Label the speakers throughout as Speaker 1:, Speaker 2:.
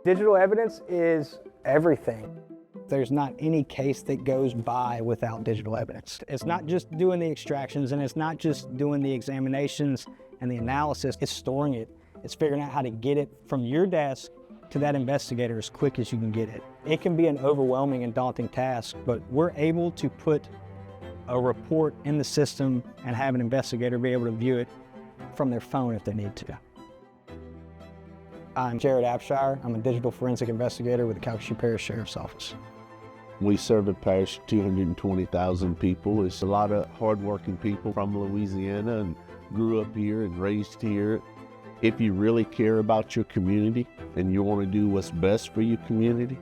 Speaker 1: Digital evidence is everything. There's not any case that goes by without digital evidence. It's not just doing the extractions, and it's not just doing the examinations and the analysis. It's storing it. It's figuring out how to get it from your desk to that investigator as quick as you can get it. It can be an overwhelming and daunting task, but we're able to put a report in the system and have an investigator be able to view it from their phone if they need to. I'm Jared Abshire. I'm a digital forensic investigator with the Calcasieu Parish Sheriff's Office.
Speaker 2: We serve a parish of 220,000 people. It's a lot of hardworking people from Louisiana and grew up here and raised here. If you really care about your community and you want to do what's best for your community,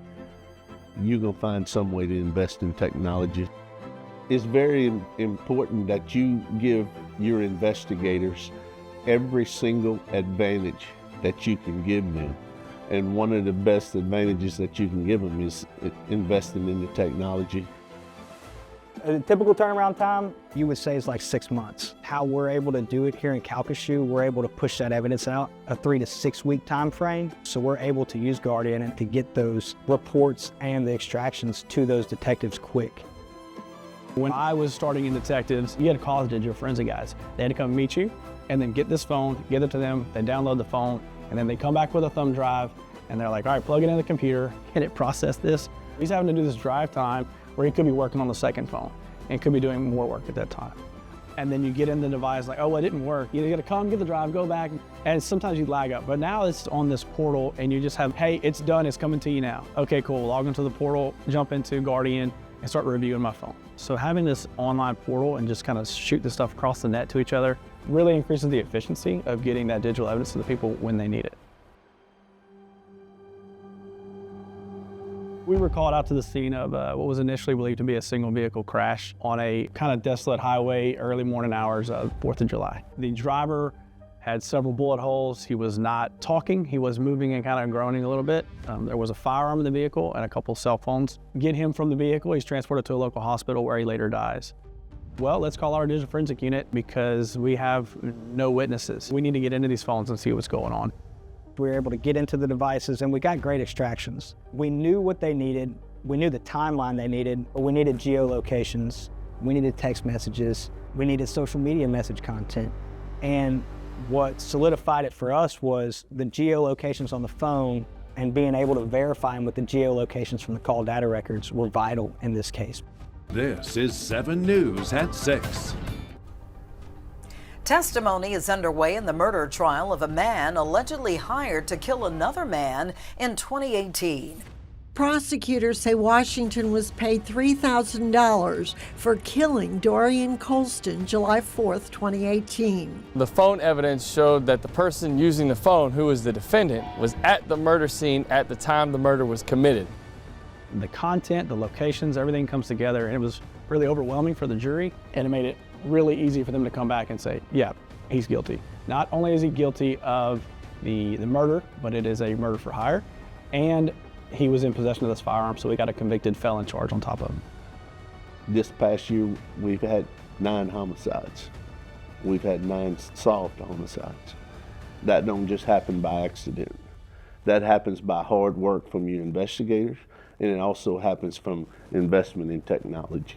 Speaker 2: you're going to find some way to invest in technology. It's very important that you give your investigators every single advantage that you can give them. And one of the best advantages that you can give them is investing in the technology.
Speaker 1: A typical turnaround time, you would say, is like 6 months. How we're able to do it here in Calcasieu, we're able to push that evidence out a 3 to 6 week time frame. So we're able to use Guardian and to get those reports and the extractions to those detectives quick.
Speaker 3: When I was starting in detectives, you had to call the digital forensic guys. They had to come meet you and then get this phone, give it to them, they download the phone, and then they come back with a thumb drive and they're like, all right, plug it in the computer, can it process this? He's having to do this drive time where he could be working on the second phone and could be doing more work at that time. And then you get in the device like, oh, well, it didn't work. You gotta come, get the drive, go back, and sometimes you lag up. But now it's on this portal and you just have, hey, it's done, it's coming to you now. Okay, cool, log into the portal, jump into Guardian, and start reviewing my phone. So having this online portal and just kind of shoot the stuff across the net to each other really increases the efficiency of getting that digital evidence to the people when they need it. We were called out to the scene of what was initially believed to be a single vehicle crash on a kind of desolate highway, early morning hours of 4th of July. The driver had several bullet holes. He was not talking. He was moving and kind of groaning a little bit. There was a firearm in the vehicle and a couple cell phones. Get him from the vehicle. He's transported to a local hospital where he later dies. Well, let's call our digital forensic unit because we have no witnesses. We need to get into these phones and see what's going on.
Speaker 1: We were able to get into the devices and we got great extractions. We knew what they needed. We knew the timeline they needed. We needed geolocations. We needed text messages. We needed social media message content. And what solidified it for us was the geolocations on the phone and being able to verify them with the geolocations from the call data records were vital in this case.
Speaker 4: This is 7 News at 6.
Speaker 5: Testimony is underway in the murder trial of a man allegedly hired to kill another man in 2018.
Speaker 6: Prosecutors say Washington was paid $3,000 for killing Dorian Colston July 4th, 2018.
Speaker 7: The phone evidence showed that the person using the phone, who was the defendant, was at the murder scene at the time the murder was committed.
Speaker 3: The content, the locations, everything comes together, and it was really overwhelming for the jury, and it made it really easy for them to come back and say, yeah, he's guilty. Not only is he guilty of the murder, but it is a murder for hire, and he was in possession of this firearm, so we got a convicted felon charge on top of him.
Speaker 2: This past year, we've had 9 homicides. We've had 9 solved homicides. That don't just happen by accident. That happens by hard work from your investigators, and it also happens from investment in technology.